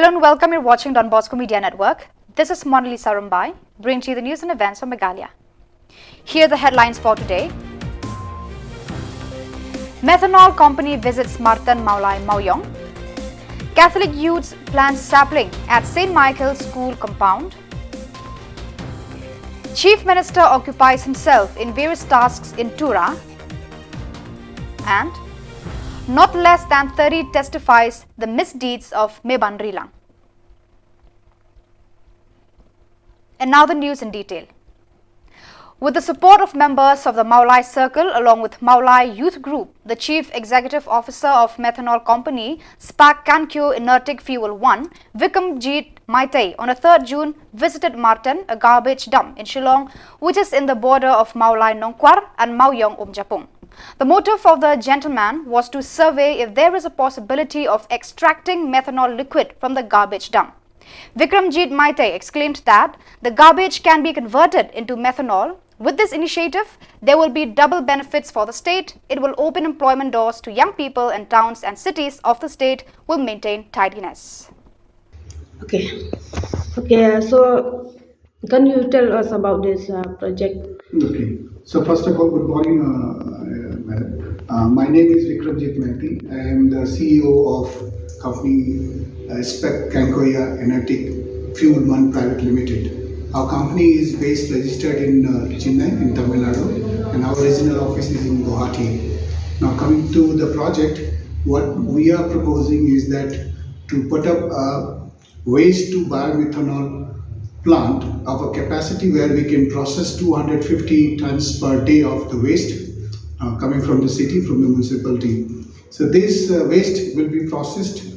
Hello and welcome. You're watching Don Bosco Media Network. This is Monali Sarumbai, bringing to you the news and events from Meghalaya. Here are the headlines for today. Methanol company visits Martan Maulai Mauyong. Catholic youths plant sapling at St. Michael's School compound. Chief Minister occupies himself in various tasks in Tura. And not less than 30 testifies the misdeeds of Meban Rilang. And now the news in detail. With the support of members of the Maulai Circle along with Maulai Youth Group, the Chief Executive Officer of Methanol Company, Spark Kankyo Inertic Fuel 1, Vikramjit Maitai, on 3rd June visited Martan, a garbage dump in Shillong, which is in the border of Maulai Nongkwar and Mauyong Umjapung. The motive of the gentleman was to survey if there is a possibility of extracting methanol liquid from the garbage dump. Vikramjit Maitai exclaimed that the garbage can be converted into methanol. With this initiative, there will be double benefits for the state. It will open employment doors to young people, and towns and cities of the state will maintain tidiness. Okay, so can you tell us about this project? Okay, so first of all, good morning, madam. My name is Vikramjit Mehti. I am the CEO of company Spec Kankoya Enetic Fuel 1 Private Limited. Our company is based registered in Chennai in Tamil Nadu, and our regional office is in Guwahati. Now coming to the project, what we are proposing is that to put up a waste to biomethanol plant of a capacity where we can process 250 tons per day of the waste coming from the city, from the municipality. So this waste will be processed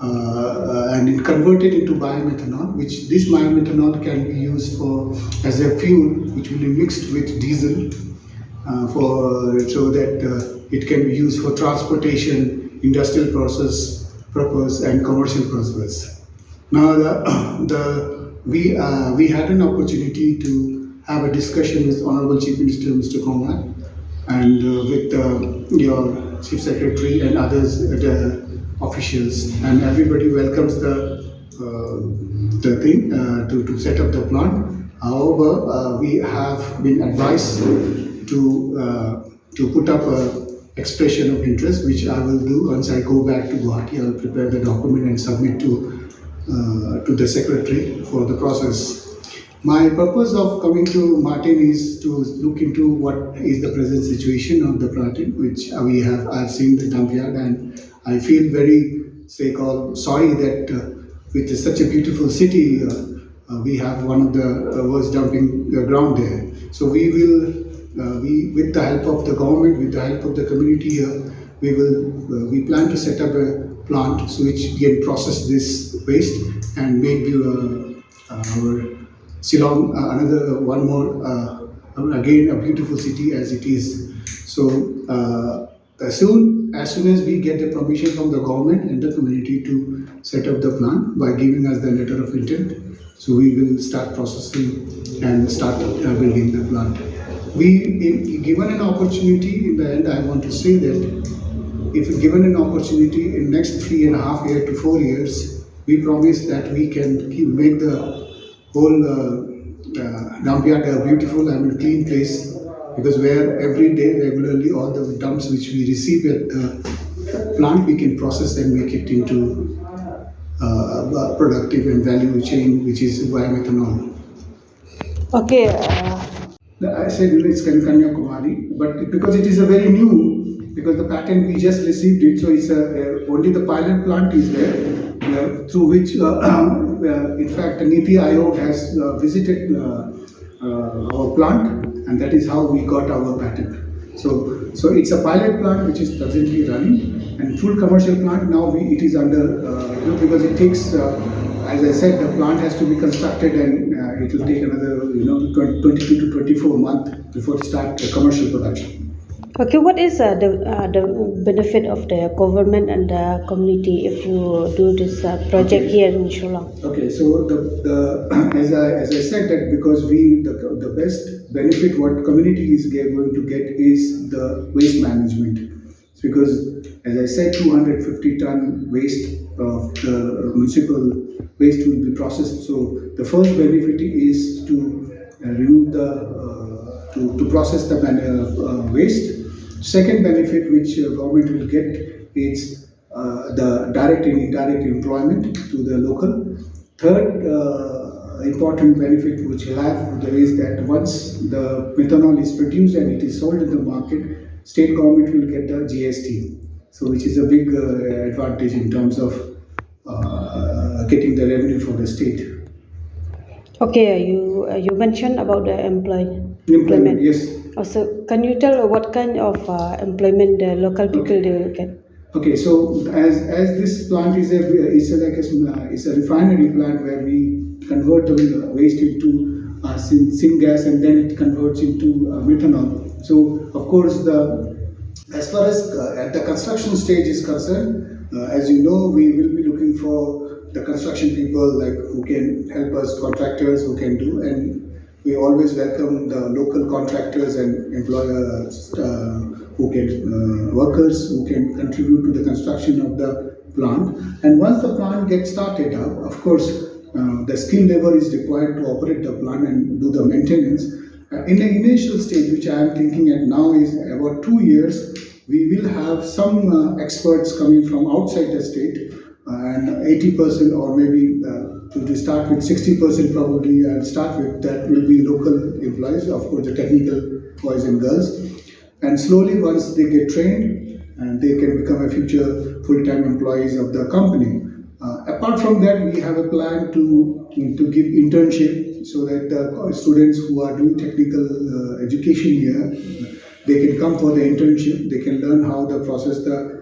and converted into biomethanol, which this biomethanol can be used for as a fuel, which will be mixed with diesel so that it can be used for transportation, industrial purpose and commercial purpose. Now we had an opportunity to have a discussion with Honorable Chief Minister Mr. Kongan and with your Chief Secretary and others, officials, and everybody welcomes the thing to set up the plant. However, we have been advised to put up a expression of interest, which I will do once I go back to Guwahati. I will prepare the document and submit to the secretary for the process. My purpose of coming to Martin is to look into what is the present situation of the plant, which we have. I've seen the dump yard, and I feel very sorry that with such a beautiful city, we have one of the worst dumping ground there. So we will, with the help of the government, with the help of the community here, we plan to set up a plant so which can process this waste and make our Shillong another one more again a beautiful city as it is. So as soon as we get the permission from the government and the community to set up the plant by giving us the letter of intent, so we will start processing and start building the plant. Given an opportunity, in the end, I want to say that if given an opportunity in next 3.5 years to 4 years, we promise that we can make the whole dump yard a beautiful and clean place, because where every day regularly all the dumps which we receive at the plant we can process and make it into productive and value chain, which is biomethanol. Okay. I said it's Kanyakumari, but because it is a very new, because the patent we just received it, so it's only the pilot plant is there, through which in fact Niti Aayog has visited our plant, and that is how we got our patent. So it's a pilot plant which is presently running, and full commercial plant now it is under because it takes as I said, the plant has to be constructed, and it will take another 22 to 24 months before it start commercial production. Okay, what is the benefit of the government and the community if you do this project here in Shillong? Okay, so as I said that because the best benefit what community is going to get is the waste management. Because as I said, 250 ton waste the municipal waste will be processed. So the first benefit is to remove the to process the waste. Second benefit which government will get is the direct and indirect employment to the local. Third important benefit which will have is that once the methanol is produced and it is sold in the market, state government will get the GST. So which is a big advantage in terms of getting the revenue for the state. Okay, you mentioned about the Employment, yes. Also, can you tell what kind of employment the local people they get? Okay, so as this plant is a refinery plant where we convert the waste into syngas and then it converts into methanol. So of course, as far as at the construction stage is concerned, as you know, we will be looking for the construction people like who can help us, contractors who can do, and we always welcome the local contractors and employers who can workers who can contribute to the construction of the plant. And once the plant gets started up, of course, the skilled labor is required to operate the plant and do the maintenance. In the initial stage, which I am thinking at now, is about 2 years. We will have some experts coming from outside the state, and 80% or maybe to start with 60% probably I'll start with, that will be local employees, of course the technical boys and girls, and slowly once they get trained and they can become a future full-time employees of the company. Apart from that, we have a plan to give internship so that the students who are doing technical education here, they can come for the internship, they can learn how to process the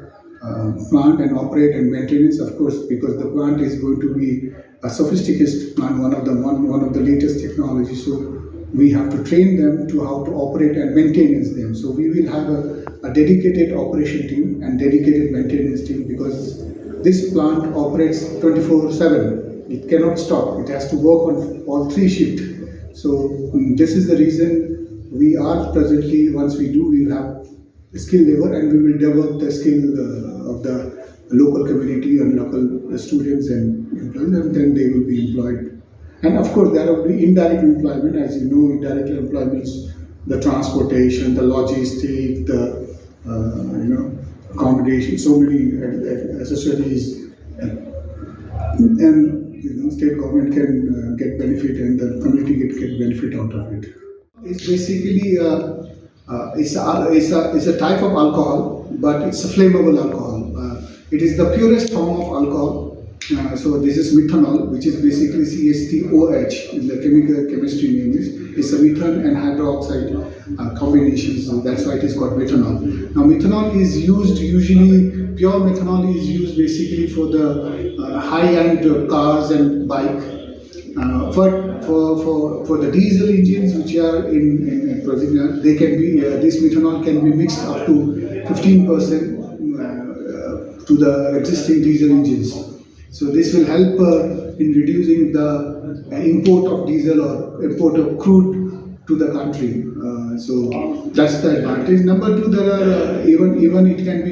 plant and operate and maintenance, of course, because the plant is going to be a sophisticated plant, one of the latest technologies. So we have to train them to how to operate and maintenance them. So we will have a dedicated operation team and dedicated maintenance team, because this plant operates 24/7. It cannot stop. It has to work on all 3 shifts. So this is the reason we are presently, once we do, we will have skilled labor and we will develop the skill of the local community and local students and employees, and then they will be employed. And of course, there will be indirect employment. As you know, indirect employment is the transportation, the logistics, the accommodation, so many accessories, and state government can get benefit and the community get benefit out of it. It's basically it's a type of alcohol, but it's a flammable alcohol. It is the purest form of alcohol. So this is methanol, which is basically CH3OH in the chemistry name is. It's a methane and hydroxide combination, so that's why it is called methanol. Now methanol is used usually, pure methanol is used basically for the high-end cars and bike. But for the diesel engines which are in Prozina, they can be this methanol can be mixed up to 15% to the existing diesel engines. So this will help in reducing the import of diesel or import of crude to the country. So that's the advantage. Number 2, there are even it can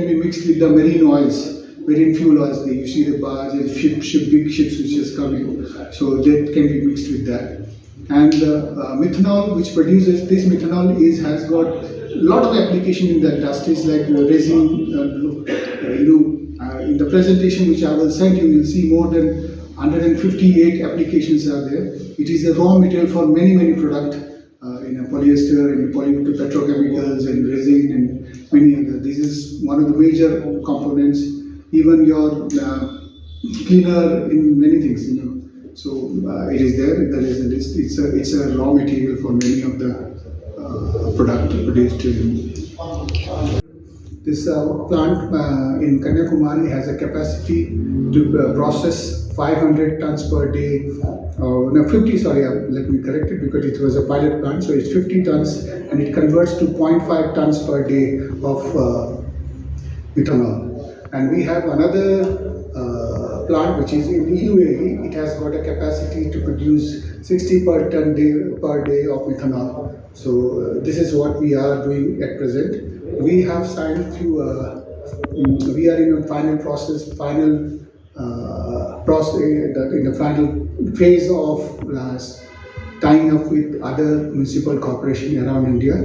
be mixed with the marine oils, marine fuel oils. You see the barges, big ships which is coming. So that can be mixed with that. And methanol, which produces this methanol, has got a lot of application in the industries like resin. In the presentation which I will send you, will see more than 158 applications are there. It is a raw material for many products, polyester and petrochemicals and resin and many other. This is one of the major components. Even your cleaner in many things, So it is there. There is a list. It's a raw material for many of the products produced. This plant in Kanyakumari has a capacity to process 500 tons per day. No, 50, sorry, let me correct it because it was a pilot plant. So it's 50 tons and it converts to 0.5 tons per day of methanol. And we have another plant which is in UAE. It has got a capacity to produce 60 per day of methanol. So this is what we are doing at present. We have signed few we are in a final in the final phase of tying up with other municipal corporation around India,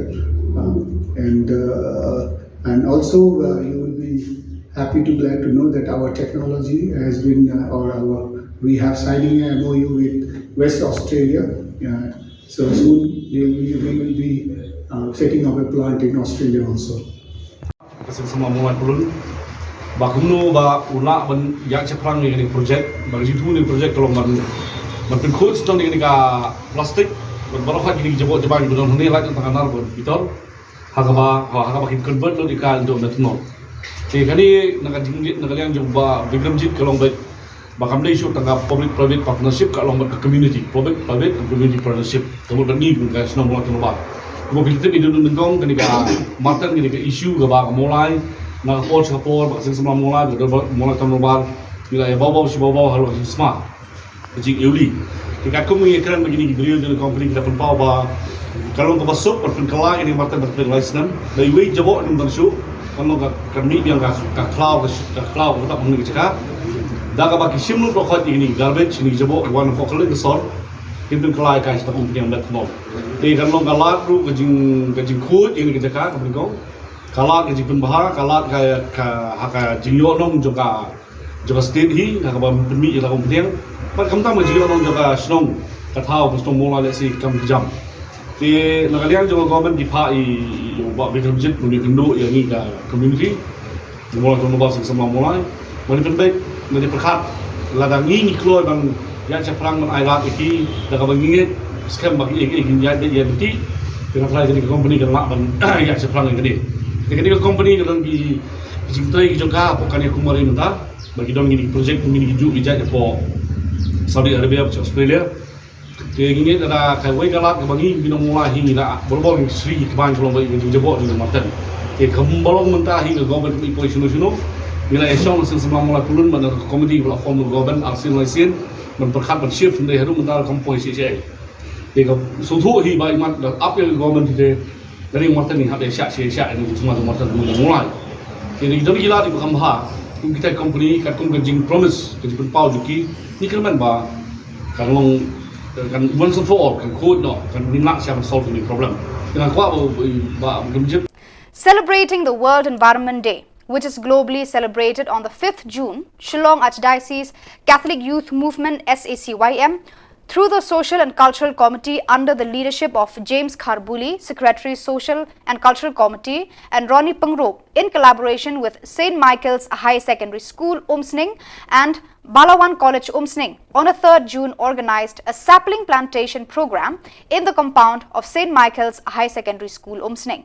and also you will be happy to glad to know that our technology has been we have signing a MOU with West Australia. So soon we will be setting up a plant in Australia also. Kasi semua mulai pulun, bakumno ba una ban yak ceprang ni project, bagi jitu ni project kalau manเป็นโค้ชต้องนี่กับพลาสติกมันบรรลุให้กินจะบอกจะบางอยู่ตรงนี้ไล่ตรงทางนั้นบนพิทอลหากว่ากินคอนเวิร์ตแล้วดีการโดนนัทนอลที่คราวนี้นักเลี้ยงจุบวิกรมจิตก็ลงไปบางคำได้ช่วยทาง public private partnership ก็ลงไป community public private and community partnership ทั้งหมดนี้คือการสนับสนุนทั้งหมดก็พิจารณาดูนึงก็กันนี่กับมาตั้งกันนี่กับ issue กับบางโมไลน์นักโค้ชกับโค้ชบางสิ่งสำหรับโมไลน์กับโมไลน์ทั้งหมดนี่แหละบ้าชิบ้าฮัลโหลสมาร์ทjik euli dekat ko mengikrarkan begini beliau dengan company kita pun bawa kalau ke masuk perkenalkan ini mata berlicense dari wei jabo ni masuk kalau kami yang ka cloud kita mengenai cakap dah ka bagi simul prokot ini garbage ini jabo one focal ke sor kita kelai kai kita company yang betno di kalau galat ru kajing khut ini kita cakap kami ko kalat kajing penbahar kalat ka jingyo nong juga state hi ka pemi ila company Pada kami tahu jika orang jaga Shillong, kata orang Shillong mula lesi kami jam. Di negara yang juga government dipai, buat bekerja melalui kenduk yang ni ke community, mula tu nubar sama mulai. Mari penbaik, mari perkat, ladang ini keluar bang yang ceprang bang airat iki, dah kau ingin sekarang bagi ingin yang beti, dengan telah jadi company kan mak bang yang ceprang yang gede. Jadi company kan di cintai juga, bukan yang kemarin entah, bagi dong ini projek ini hidup bijak apa. Saudi Arabia atau Australia. Dia ingin ada kawai galat bagi minum mulai hingga berbau yang sri kebanyakan kalau bagi menjebok di matan. Dia kembali mentah hingga government polisi nasional. Bila esok langsung semula mulai turun mana komedi platform government arsin lain memperkat bershift dari harum mentah komposisi saya. Dia suatu hi bagi mat apa yang government itu dari matan ni ada syak ini semua matan mulai. Jadi dari gila di Kambah. Kita company kat kong promise kajing penpau juki ni kan ba kalau kan once and for all kan code no kan minat siapa solve the problem dengan kuat ba Celebrating the World Environment Day, which is globally celebrated on the 5th June, Shillong Archdiocese Catholic Youth Movement SACYM, through the Social and Cultural Committee under the leadership of James Kharbuli, Secretary Social and Cultural Committee, and Ronnie Pangrop, in collaboration with St. Michael's High Secondary School, Umsning, and Balawan College, Umsning, on a 3rd June organized a sapling plantation program in the compound of St. Michael's High Secondary School, Umsning.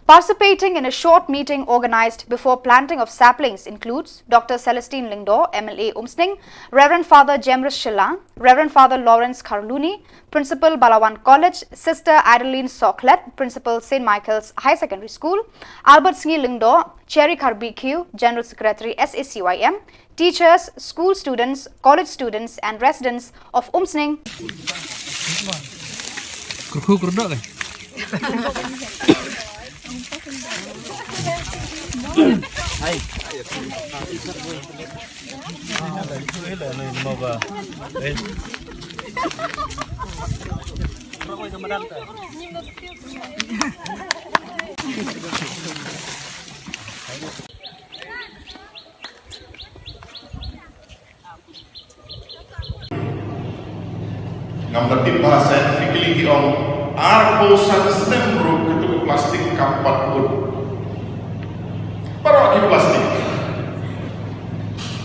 Participating in a short meeting organized before planting of saplings includes Dr. Celestine Lingdo, MLA Umsning, Reverend Father Jemrus Shillong, Reverend Father Lawrence Karluni, Principal Balawan College, Sister Adeline Soklet, Principal St. Michael's High Secondary School, Albert Sngi Lingdo, Cherry Karbq, General Secretary SACYM, teachers, school students, college students and residents of Umsning. Ngam tertib bahasa scientifically diong arbosan stem root ketuk plastik kampat pun para di plastik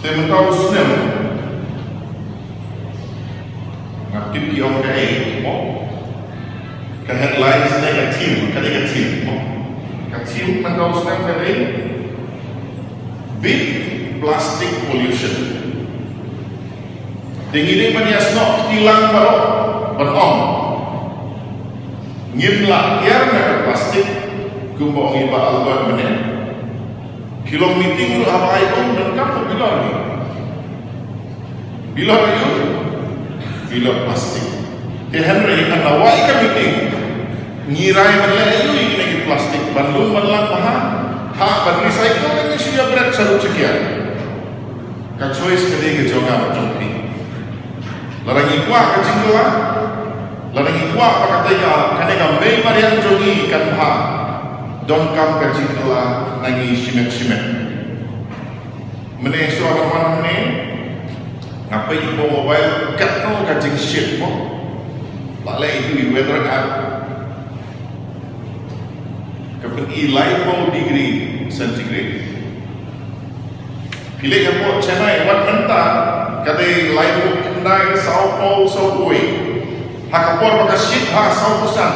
temen tahu stem ngaptip diong kai mo ke headlines negatif mo katim mentau stem kai big plastic pollution Dingin ini asnok tilang baru berom. Ngimlah tiarnya plastik kumbang iba alban bener. Kilo meeting lu apa itu dan kamu bilang ni. Bilang itu bilang plastik. Henry anawai ke meeting ngirai bener itu ini plastik. Bandung belang paha hak recycle kan sudah berat selalu sekian. Kan choice kedai ke jonga macam ni. Larangi kuah kacing kuah, larangi kuah pakatnya kadang may marian jongi kan ha, don kam kacing kuah nangi simet. Menesu akan ni, ngapai ibu mobile kat no kacing shit mo, balai itu weather app. Kapag ilay po degree centigrade. Pilih yang po Chennai, wat menta, kadai ilay po kendai Sao Paulo, Sao Uy. Hakapor baka shit ha Sao Busan.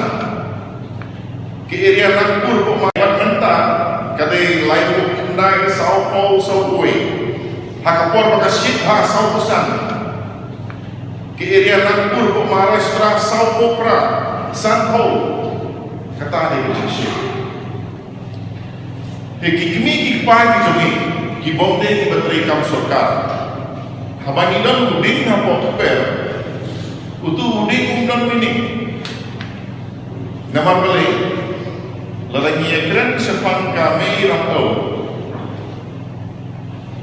Ke area Nagpur po wat menta, kadai ilay po kendai Sao Paulo, Sao Uy. Hakapor baka shit ha Sao Busan. Ke area Nagpur po Maharashtra, Sao Popra, San Paulo. Kata ada yang shit. Kikimi kikpai kikami kibomde ki bateri kam sarkar habani dan uding na potper utu uding umdan mini namar balik lalagi ekran sepan kami rakau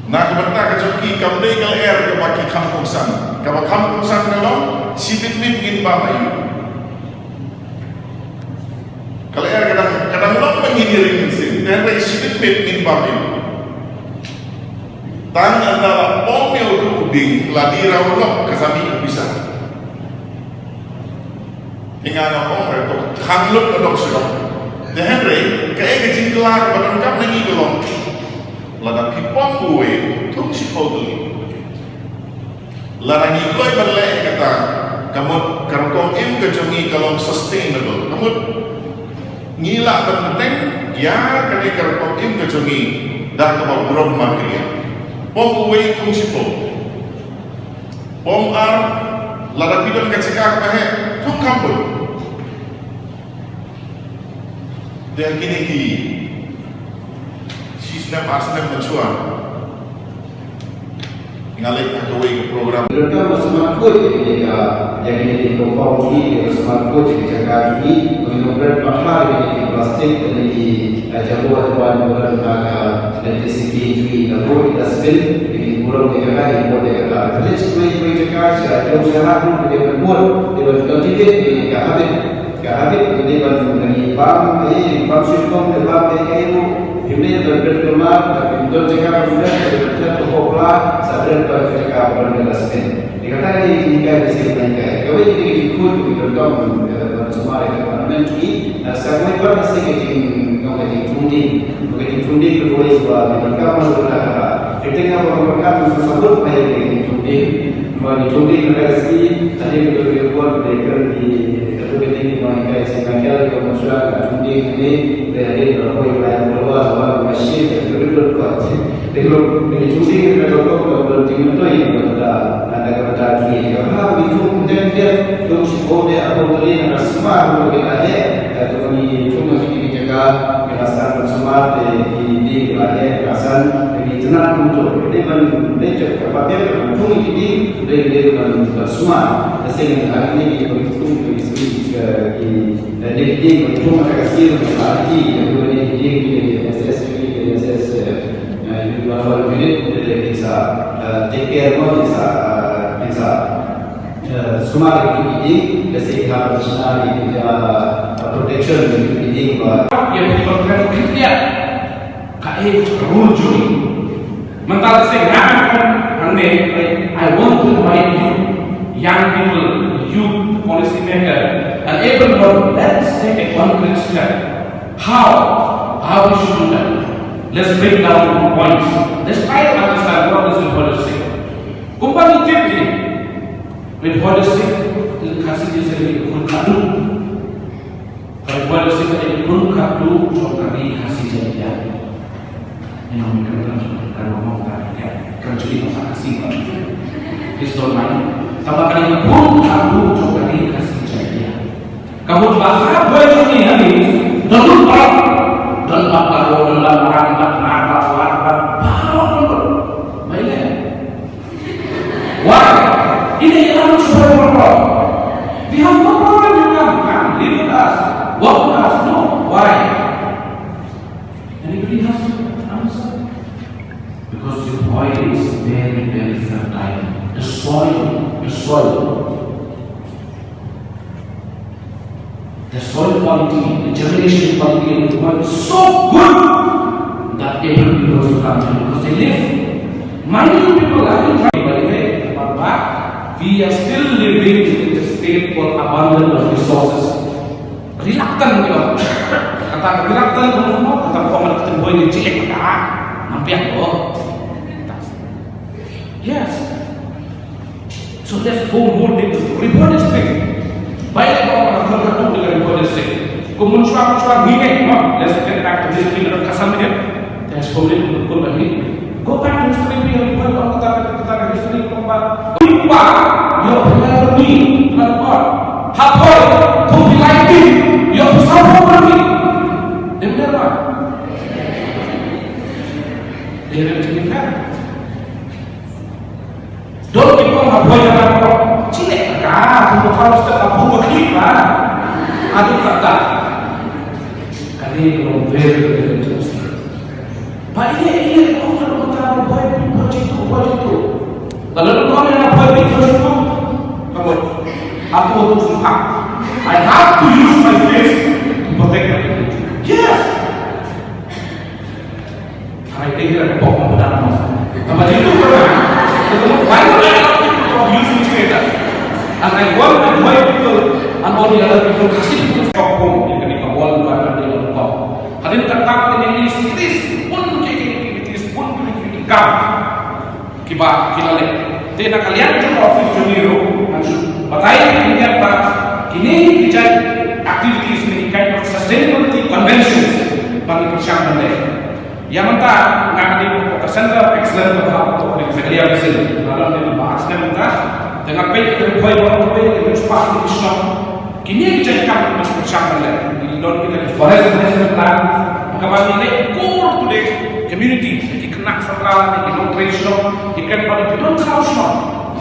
nak berta kejoki kamde kal air ke baki kampung san dalam sibit min bamayu kalau air kadang mengiring mesin dan sibit min bamayu tan antara pomel ke uding ladira ulok kesami bisa hingga na pomel to khanlut adok sedok de henry kae kecing kelar badan kap nangi gelong lada pipong buwe tung si podli larangi koi balai kata kamut karkong im kejongi kalong sustainable kamut ngila penting ya kane karkong im kejongi dah kebal burung makriya pom uwe tung si pod pom ar lada pidon kecikak bahe tung kampul dan kini sistem asnam mencuan ngalih kawai ke program Mereka bersama kuat yang ini dikongkong ini bersama kuat di Jakarta ini mengenai mahal ini plastik ini jamuan dari segi ini namun dasbin ini kurang dikatakan impor dikatakan. Jadi sebenarnya Jakarta jauh sangat pun dia berbuat dia berkontribusi ini kehabis ini mengenai bank ini bank Shillong dan bank itu ini berkembang tapi untuk Jakarta sudah popular sadar pada Jakarta berdasarkan dikatakan jika di sini naik kalau ini ikut berkembang semua ekonomi ini sekarang ini pasti keting funding boleh buat berkembang sudah ketika berkembang tersebut banyak keting funding mereka sih tadi kita buat mereka di keting mereka sekarang kalau masyarakat funding ini dari berapa yang luas orang masih terlalu kuat. Kalau menyusui kalau bertingkat itu yang ada kata ini. Kalau itu kemudian dia terus boleh atau terlihat semua boleh ada. Kalau ini cuma kita jaga kerasan bersama di wilayah kerasan ini tenang untuk ini mencegah kepadanya cuma ini dari semua. Sehingga hari ini kita berhitung di cuma kasih arti yang boleh di SS kalau unit bisa take care bisa semua ini kesehatan nasional ini protection ini yang diperlukan kerja kai rujuk mental segera I want to invite you young people youth policy maker and everyone let's take a concrete step how we should do that. Let's break down the points. Let's try to understand what is in policy. Company typically with policy is Khasinews ini pun kadu. Kalau policy ini pun kadu, jadi Khasinews ya. Ini kalau ngomong ya, kerja apa sih? Historian. Kalau kali pun kadu, jadi Khasinews ya. Kamu bahas boleh ini hari, tentu dan apa orang why? Ini yang harus berproses. We have no problem with them. Come, live with us, work with us. No, why? Anybody has to soil quality, the germination quality of the soil is so good that every people also come to because they live. Many people have been trying, by the way, but we are still living in a state called abundance of resources. Reluctant gitu, kata reluctant kata pemerintah kita boleh dicek dah, nampiak loh. Yes. So let's go more deep. Report is big. Baik orang terkadang dengan report is big. Kemuncul gini, let's get back to this thing of Khasinews. There's probably pun lagi. Go back to history yang report orang kata history keempat. Lupa, your priority, apa? Hapoi, to be like me, your sovereignty. Dengar tak? Dia cerita. Don't keep on hapoi dengan apa? Cile, kah? Kalau sudah apa begini lah? Aduh kata. Kali kalau very terus. Pak ini orang tahu project itu. Lalu orang yang apa itu? Kamu, aku harus sumpah. I have to use my face to protect my community. Yes. I think that pokok pada masa. Tapi itu pernah. Why would I not people using status? And I want my white people and all the other people kasih people stop home. Yang kini kawal karena dia lupa. Hadin kata ini activities pun activities pun kam. Kiba kilale. Tena kalian juga office junior maksud. Batai ini apa? Kini kita activities ini kind of sustainability conventions bagi persiapan deh. Yang mentah ngadi ke center of excellence atau di Meghalaya sini. Lalu dia bahas mentah dengan baik dari poin dengan sepak di Shillong. Kini kita akan persiapan deh. Di dalam kita di forest management plan. Kawan ini core to the community. Jadi kena setelah di non traditional ikan pada non traditional.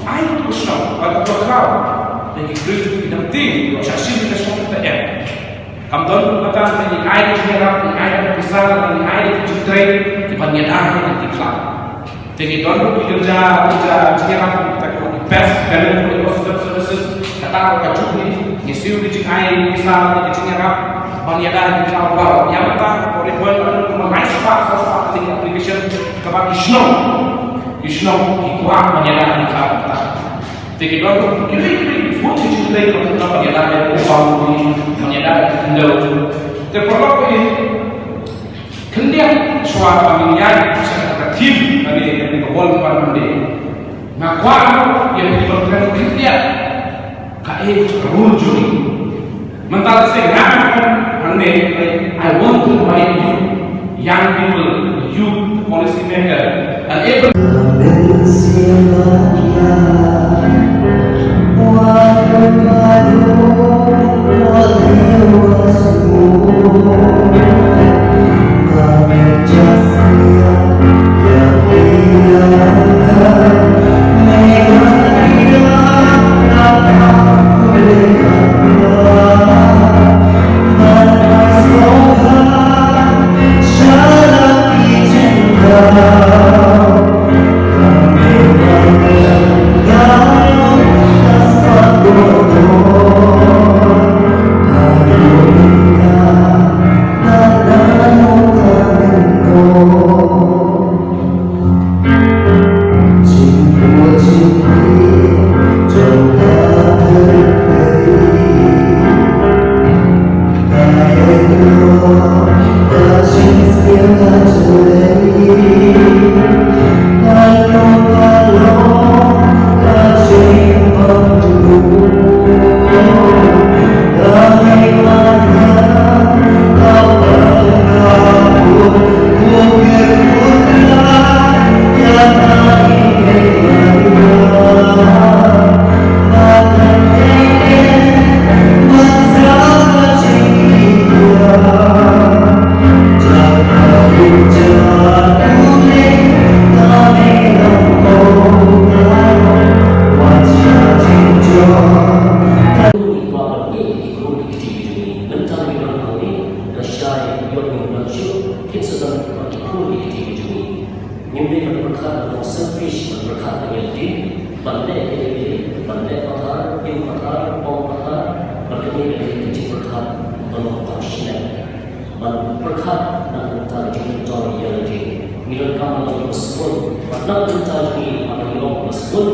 Air tu Shillong, pada crowd. Jadi Kristo tidak tinggi, syasim kita semua kita ya. Kamu tahu kata ini air jerak, ini air besar, ini air kecil, di bagian air yang diklat. Jadi tuan kerja jerak kita kalau di best value for services, kata orang cukup ni siu di air besar, di jerak, bagian air diklat baru. Yang kita boleh buat mengenai sepak application kepada Shillong, ikuat bagian air diklat. Jadi tuan ini pun dicintai untuk menyadari upah ini, menyadari kendala. Terperlu ini kendian suara pemilihan secara aktif dari kebun parlemen. Nakwar yang diperlukan kendian kaya rujuk. Mental saya nak I want to invite you, young people, youth, policy maker, and every. man perkhat nak mental jadi contoh yang lagi milon kamu masuk nak mental ni apa milon masuk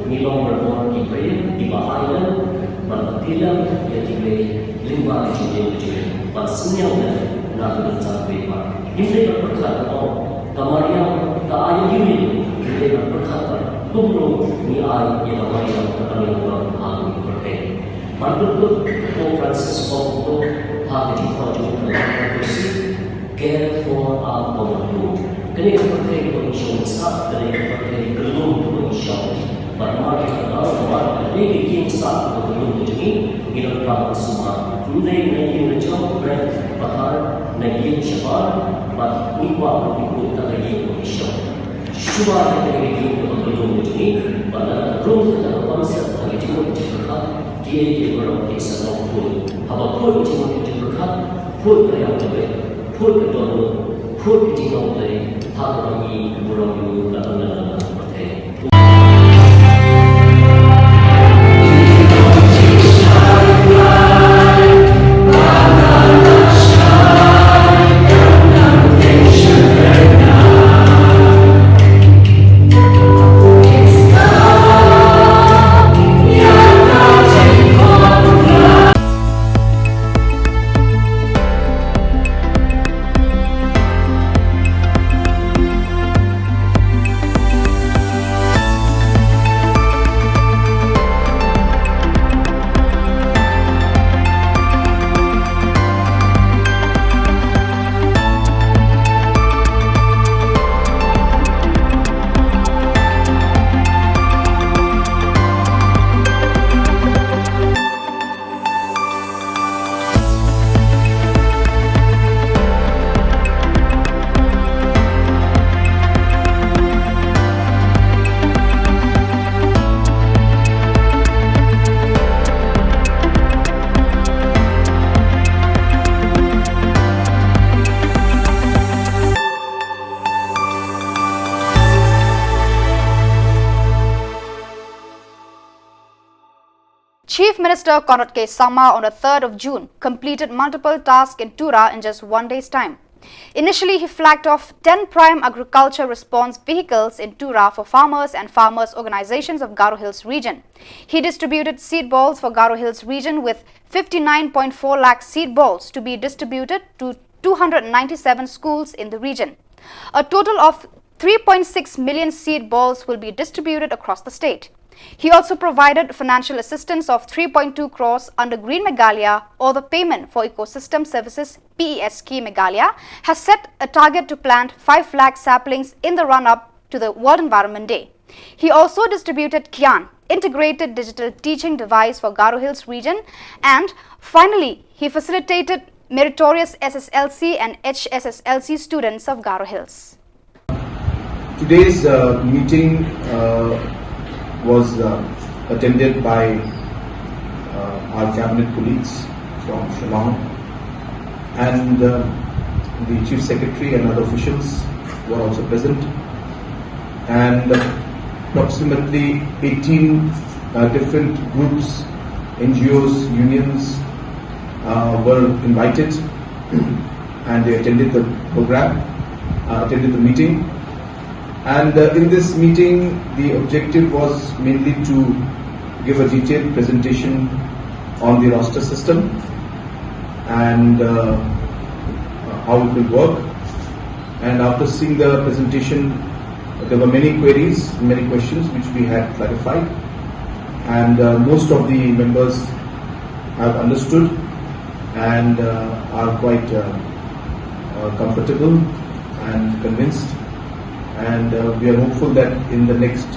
milon berbor di pria di bahaya man tidak jadi lima jadi man senyum nak mental bepa ini perkhat Kamaria tak ayah diri kita berkata tunggu ni ayah yang kamaria kita yang berhak berkait. Mantul Francis Okto hak di kau berkursi care for our common. Kini berkait berkursi sah kini berkait gelung berkursi. Pada kita tahu bahawa ini kim sah bergelung ini kita tahu semua. Nai nai macam brand bahar nai cepat. But we want to put the game show. Shua the game of the room to me, but the room that the concept of the game to cut, the world is a long food. How about put to cut, put the out of it, put the dollar, put it on the how do we roll you Chief Minister Conrad K. Sangma on the 3rd of June completed multiple tasks in Tura in just 1 day's time. Initially, he flagged off 10 prime agriculture response vehicles in Tura for farmers and farmers' organizations of Garo Hills region. He distributed seed balls for Garo Hills region with 59.4 lakh seed balls to be distributed to 297 schools in the region. A total of 3.6 million seed balls will be distributed across the state. He also provided financial assistance of 3.2 crores under Green Meghalaya, or the Payment for Ecosystem Services PES scheme. Meghalaya has set a target to plant 5 lakh saplings in the run-up to the World Environment Day. He also distributed Kian, integrated digital teaching device for Garo Hills region, and finally he facilitated meritorious SSLC and HSSLC students of Garo Hills. Today's meeting was attended by our cabinet colleagues from Shillong, and the Chief Secretary and other officials were also present, and approximately 18 different groups, NGOs, unions were invited, and they attended the program, attended the meeting. And in this meeting, the objective was mainly to give a detailed presentation on the roster system and how it will work. And after seeing the presentation, there were many queries, many questions which we had clarified. And most of the members have understood and are quite comfortable and convinced. And we are hopeful that in the next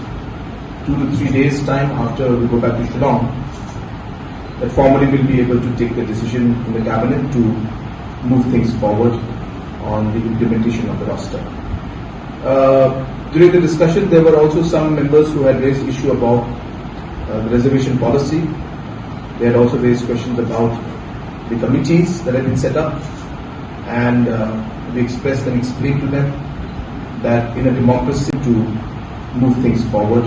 2 to 3 days time after we go back to Shillong, that formally will be able to take the decision in the cabinet to move things forward on the implementation of the roster. During the discussion, there were also some members who had raised issue about the reservation policy. They had also raised questions about the committees that have been set up, and we expressed and explained to them that in a democracy to move things forward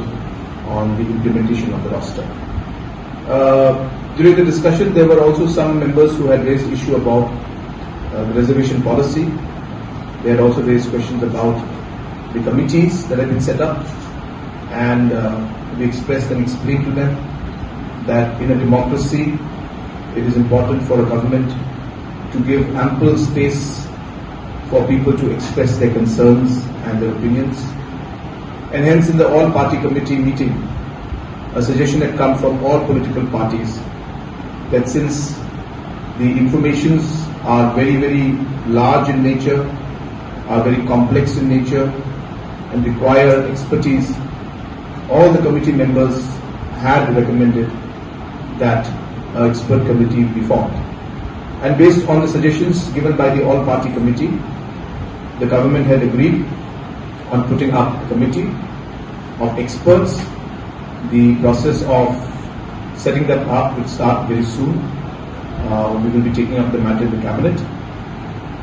on the implementation of the roster. During the discussion, there were also some members who had raised issue about the reservation policy. They had also raised questions about the committees that have been set up, and we expressed and explained to them that in a democracy, it is important for a government to give ample space for people to express their concerns and their opinions. And hence, in the all-party committee meeting, a suggestion had come from all political parties that since the informations are very, very large in nature, are very complex in nature, and require expertise, all the committee members had recommended that an expert committee be formed. And based on the suggestions given by the all-party committee, the government had agreed on putting up a committee of experts. The process of setting them up will start very soon. We will be taking up the matter in the cabinet.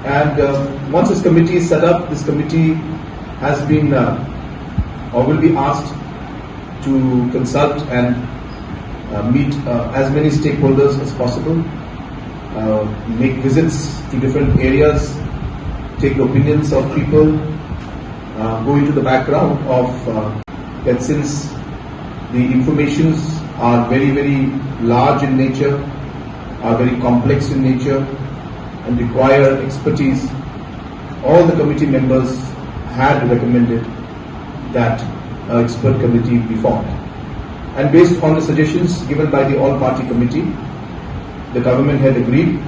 And once this committee is set up, this committee has been or will be asked to consult and meet as many stakeholders as possible, make visits to different areas, take the opinions of people, go into the background of that since the informations are very, very large in nature, are very complex in nature, and require expertise, all the committee members had recommended that an expert committee be formed. And based on the suggestions given by the all-party committee, the government had agreed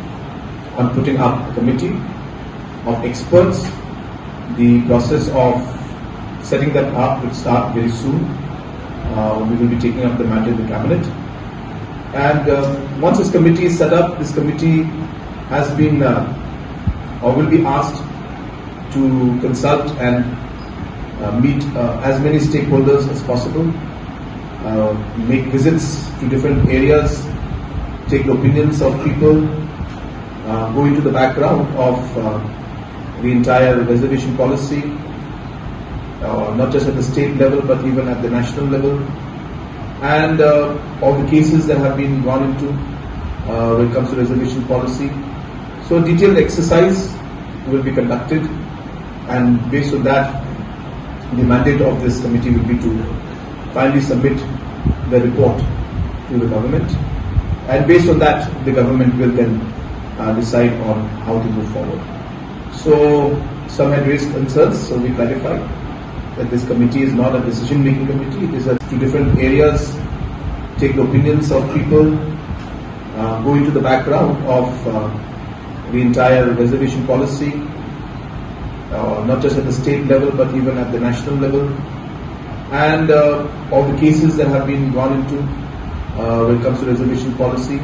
on putting up a committee of experts. The process of setting them up will start very soon. We will be taking up the matter in the cabinet. And once this committee is set up, this committee has been or will be asked to consult and meet as many stakeholders as possible, make visits to different areas, take the opinions of people, go into the background of the entire reservation policy, not just at the state level but even at the national level, and all the cases that have been gone into when it comes to reservation policy. So a detailed exercise will be conducted, and based on that, the mandate of this committee will be to finally submit the report to the government, and based on that, the government will then decide on how to move forward. So some had raised concerns, so we clarified that this committee is not a decision-making committee. It is to different areas, take the opinions of people, go into the background of the entire reservation policy, not just at the state level but even at the national level, and all the cases that have been gone into when it comes to reservation policy.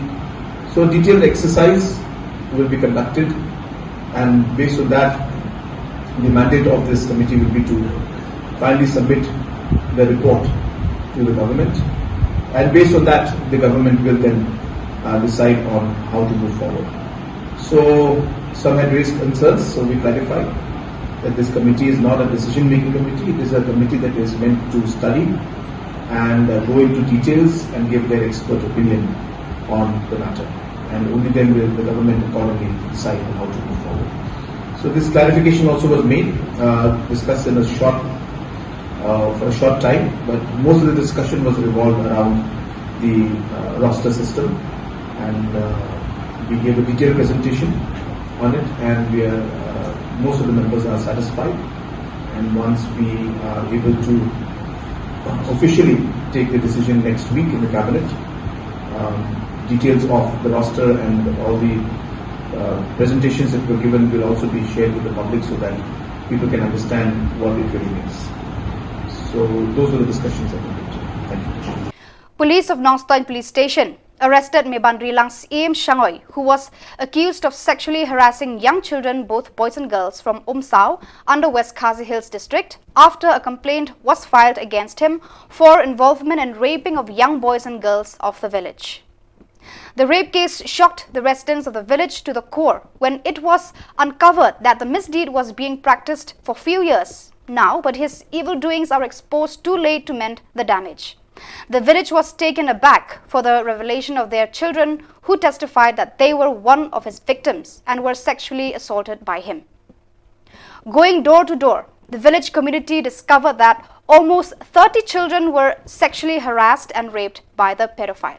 So a detailed exercise will be conducted, and based on that, the mandate of this committee will be to finally submit the report to the government, and based on that, the government will then decide on how to move forward. So some had raised concerns, so we clarified that this committee is not a decision-making committee. It is a committee that is meant to study and go into details and give their expert opinion on the matter, and only then will the government accordingly decide on how to move forward. So this clarification also was made, discussed in a short for a short time, but most of the discussion was revolved around the roster system, and we gave a detailed presentation on it, and we are most of the members are satisfied. And once we are able to officially take the decision next week in the cabinet, details of the roster and all the presentations that were given will also be shared with the public so that people can understand what it really means. So those were the discussions that we did. Thank you. Police of Nongstoin Police Station arrested Mebandrilang's Im Shangoy, who was accused of sexually harassing young children, both boys and girls, from Umsao under West Khasi Hills district after a complaint was filed against him for involvement in raping of young boys and girls of the village. The rape case shocked the residents of the village to the core when it was uncovered that the misdeed was being practiced for few years now, but his evil doings are exposed too late to mend the damage. The village was taken aback for the revelation of their children, who testified that they were one of his victims and were sexually assaulted by him. Going door to door, the village community discovered that almost 30 children were sexually harassed and raped by the pedophile.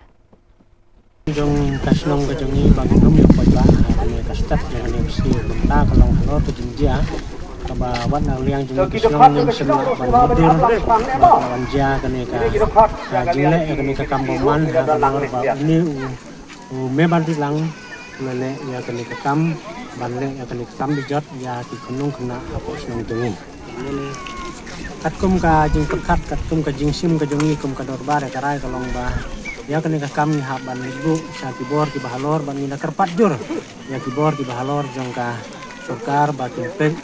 Katkum ka jing perkat katkum ka jing sim ka jongi kum ka dorbar ka rai ka long ba ya kan ka kam ni ha ban ibu sa tibor ki bahalor ban ni kerpat jur ya tibor ki bahalor jong ka sarkar batin pen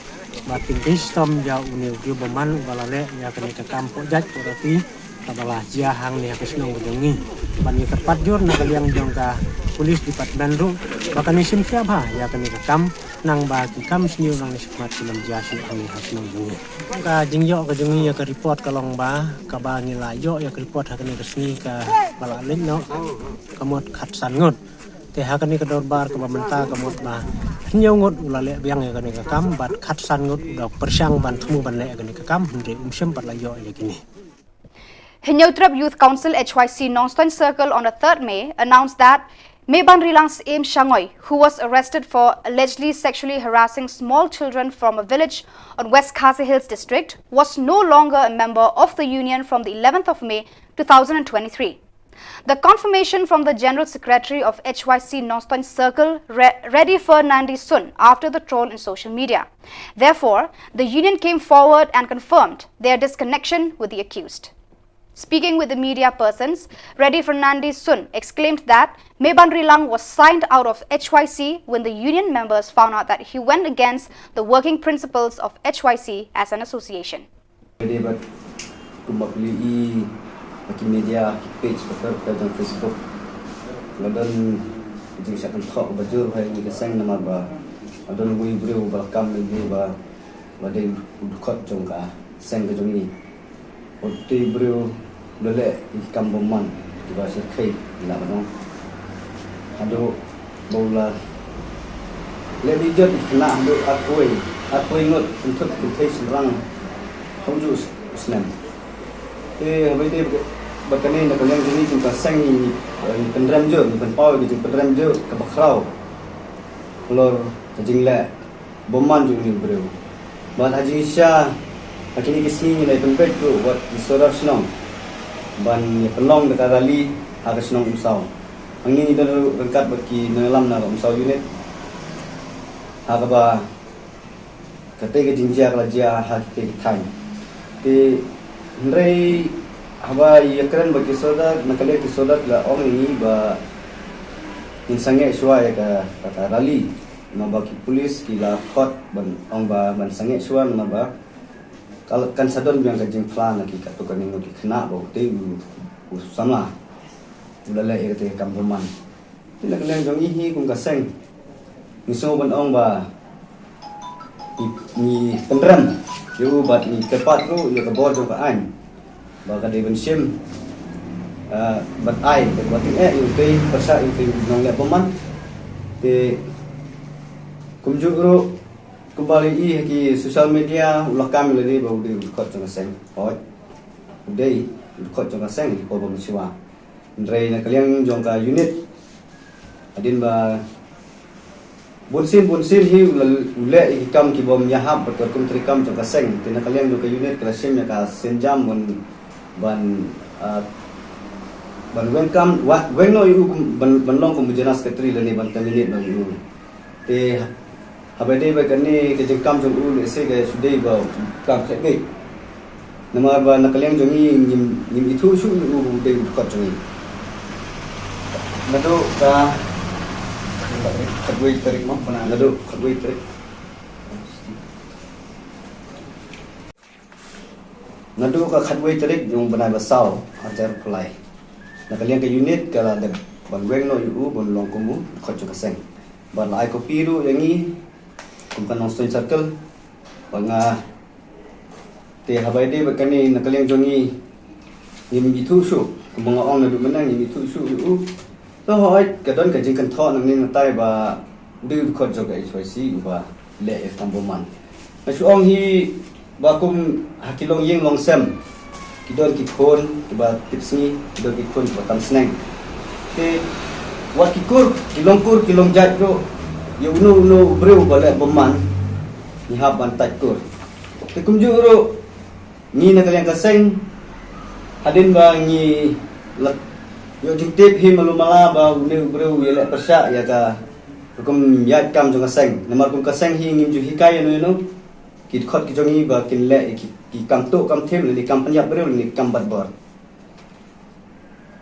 batin sistem ja uni ju baman balale ya kan ka kam pojat berarti tabala jia hang ni ka snong jongi ban ni kerpat jur na kaliang jong ka polis department ru bakan ni sim siapa ya kan ka kam nang bagi kam sniu nang sikmat film jasi ani hasnong bungi ka jingyo ka jungi ya ka report ka long ba ka ba ni la yo ya ka report ha ka ni resmi ka bala lin no kamot khat san ngot te ha ka ni ka dorbar ka ba menta kamot ba nyau ngot ulale biang ya ka ni ka kam bat khat san ngot dok persang ban thmu ban le ka ni ka kam hndre sem pat la yo ya kini. Hinyotrap Youth Council HYC Nongstoin Circle on the 3rd May announced that Meban Rilang's Aim Shangoy, who was arrested for allegedly sexually harassing small children from a village on West Khasi Hills district, was no longer a member of the union from the 11th of May 2023. The confirmation from the General Secretary of HYC Nongstoin Circle, Reddy Fernandi Sun, after the troll in social media. Therefore, the union came forward and confirmed their disconnection with the accused. Speaking with the media persons, Reddy Fernandi Sun exclaimed that Meban Rilang was signed out of HYC when the union members found out that he went against the working principles of HYC as an association. Media page pada Facebook, ladan jing sa kantok bajur hay ni kasang nama ba, adon wi breu balkam ni ba, badai udukot jong ka sang ka jong ni. Oti breu lele ikam boman di bahasa kai la banong ado bola le dijot kena ado akoi ngot untuk kutai serang hauju islam habis dia bakane nak kalian ini chúng ta sang ni pendram je ni penpau di pendram je ke bakrau lor jing la boman ju ni breu ban haji isya Akhirnya kesini ni tempat tu buat disorder senang, ban pelong dekat rali harus senang usau. Angin itu rengkat bagi dalam nak usau unit. Harga ketika jinjia kerja hati time. Di hari haba yakran bagi disorder nak lihat disorder lah orang ini ba insangnya suai ke rali, nama bagi polis kila hot ban orang ba ban sangnya suai nama ba. Kalau kan sadon biang kajing flan lagi kat tu kan ni kena bau teh sama udah le irte kampuman tidak kalian jong ihi kum kaseng ni so ban ong ba ni pendram yo bat ni kepat ru yo ke bor jong ka an ba ka de ben sim bat ai ke bat yo teh persa yo teh nong le paman te kum juru kembali ki sosial media ulah kami lagi bau di kot jong seng oi dei kot jong seng ko bom siwa ndrei na kalian jong ka unit adin ba bonsin hi ule ikam ki bom yahab betul kum trikam jong ka seng tin kalian jong ka unit klasim ya ka senjam ban welcome when no you ban long kum jenas ketri lani ban terminate no you te habis dia ni kejengkam jong ulu se ke sudai ba kam khat ngai nama ba nakaliang jong ni itu su ulu dei kot jong ni nado ka kadwei tarik mak pana nado kadwei tarik nado ka kadwei tarik jong banai basau ajar pelai nakaliang ke unit kala de ban weng no yu bon long kumu kot jong kaseng ban lai kopi ru yang ni bukan Nongstoin Circle banga te habai de bakani nakaliang jongi ngim itu su kumong ong na du menang ngim itu su to hoi ka don ka jing kan tho nang ning tai ba du khot jog ai choi si ba le tam bo man na su ong hi ba kum hakilong ying long sem ki don ki khon ba tipsi ki don ki khon ba tam snang te wat ki kur ki long jat ro yu no breu ba le bo man ni ha ban tat kur te kum ju ro ni na kalian ka seng hadin ba ni yo jing tip hi malu mala ba ne breu ye le persa ya ka kum yat kam jong ka seng namar kum ka seng hi ngim ju hikai no ki khot ki jongi ba kin le ki kam to kam them ni kam panyap breu ni kam bat bor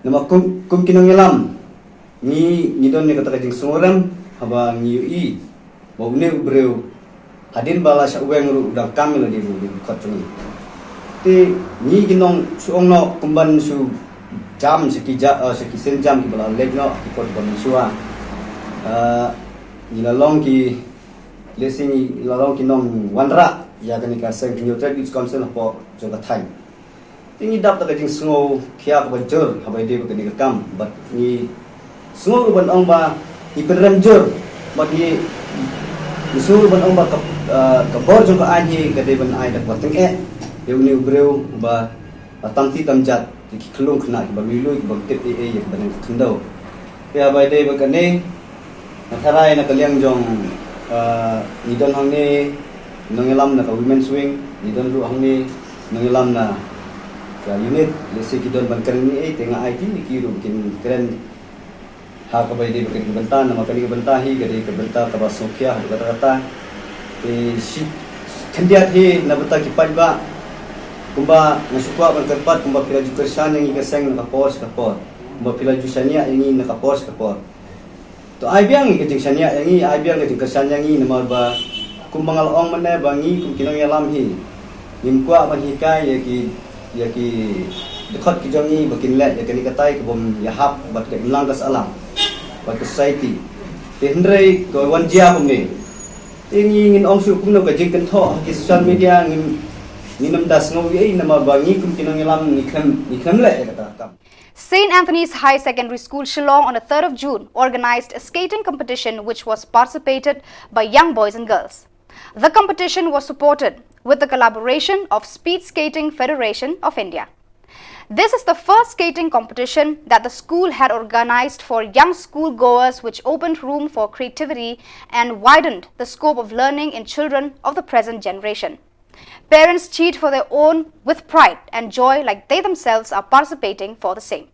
namar kum kinong yelam ni don ni kata jing sungoram haba ni i ba ne breu hadin bala sa uweng ru dang kam le di khot jongi te ni kinong suong no kumban su jam seki sen jam ki bala leg no ki pot bon suwa ni la long ki lesing la long ki nong wanra ya kan ka sen ki yotra ki council po jong ka thai tingi dap ta jing sngo khia ka banjur habai de ka ni ka kam but ni sngo ban ong ba i peram jur but ni sngo ban ong ba ka bor jong ka ani ka de ban ai dak bateng yung ni breu ba tamti tamjat ki klung khna ki ba milu ki ba ket e ye ban khndo ya bai de ba kane tharai na kalyang jong ni don hang ne nongelam na ka women swing ni don ru hang ne nongelam na ka unit lesi ki don ban kren ni tenga IT ni ki ru kin kren ha ka bai de ba kin banta na ma kali banta hi ga de ka banta ka ba sokya ha ka ta e shi khandiat hi na bata ki pat ba kumba nasukwa ban kerpat kumba pila ju kersan yang ikaseng nakapos kapor kumba pila ju sania yang nakapos kapor to ai biang ke jing sania yang ai biang ke jing kersan yang namar ba kumba ngalong mane bangi kum kinong yalam hi nimkwa ban hikai ya ki dekat ki jongi bakin let ya kani katai ke bom yahap bat ke ilang kas alam bat society tendre ko wan jia bom ni ingin ong su kum no ka jing kan tho ki social media ngin St. Anthony's High Secondary School Shillong on the 3rd of June organized a skating competition which was participated by young boys and girls. The competition was supported with the collaboration of Speed Skating Federation of India. This is the first skating competition that the school had organized for young school goers, which opened room for creativity and widened the scope of learning in children of the present generation. Parents cheat for their own with pride and joy like they themselves are participating for the same.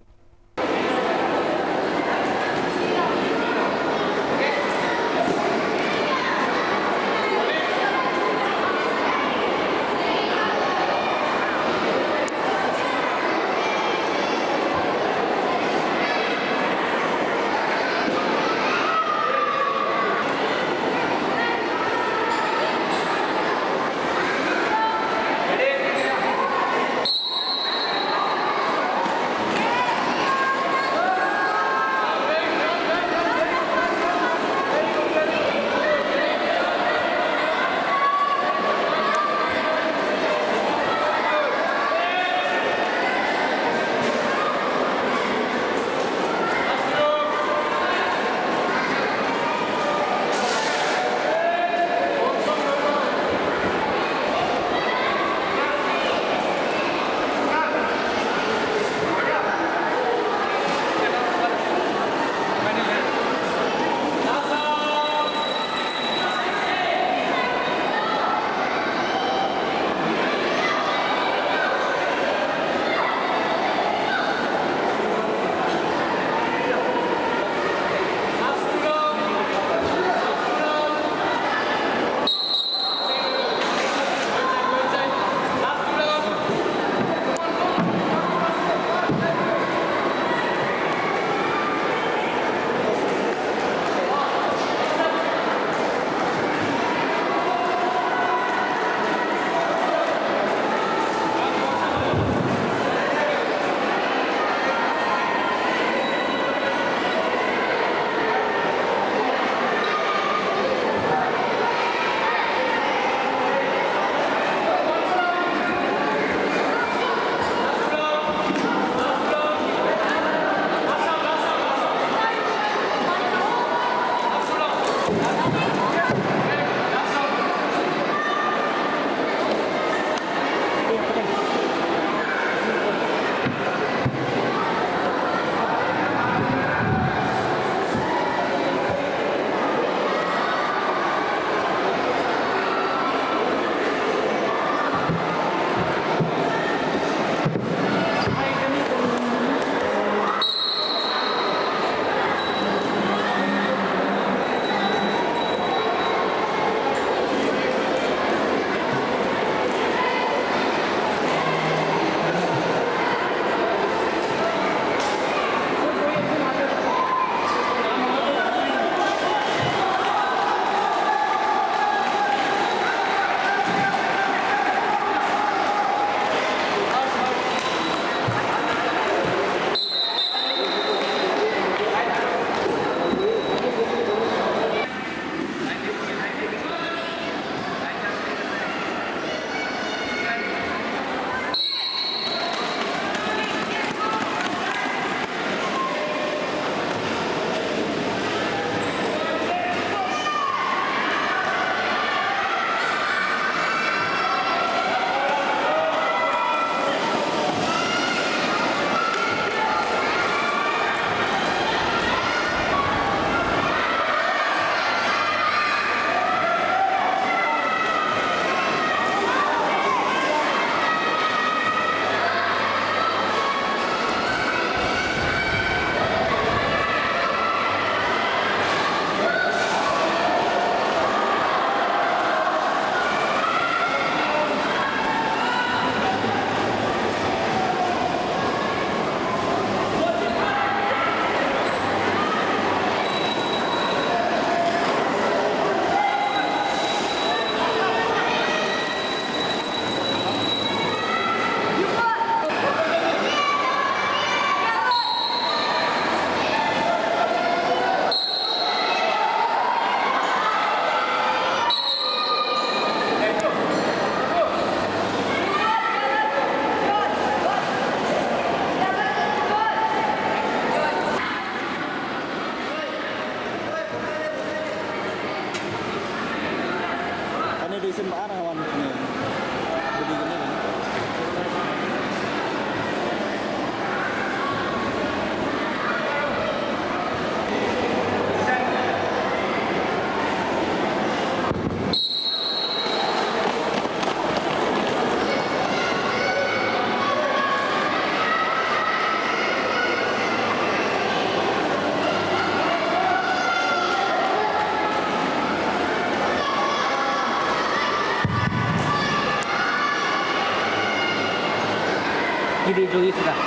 Kiri Jogi sudah.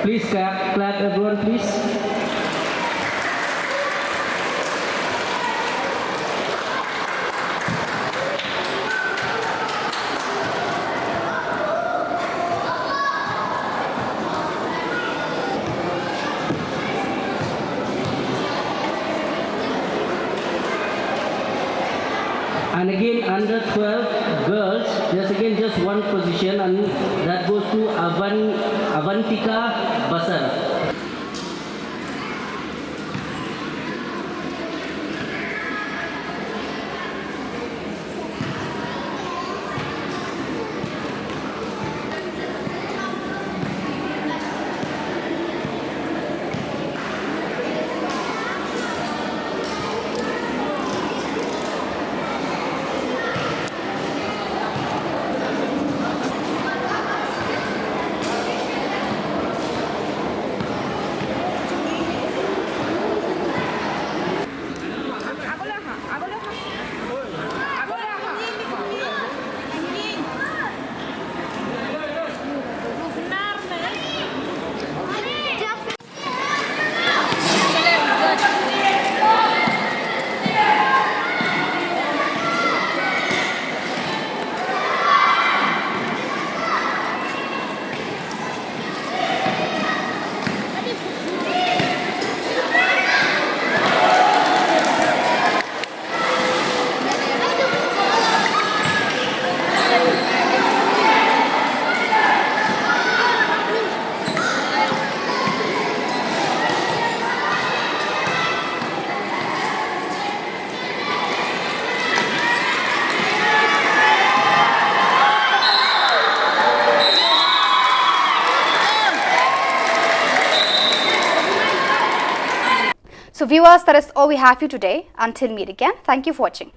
Please clap everyone, please. And again, under 12 girls, there's again just one position, and that goes to Avantika Basar. viewers, that is all we have for you today. Until meet again, thank you for watching.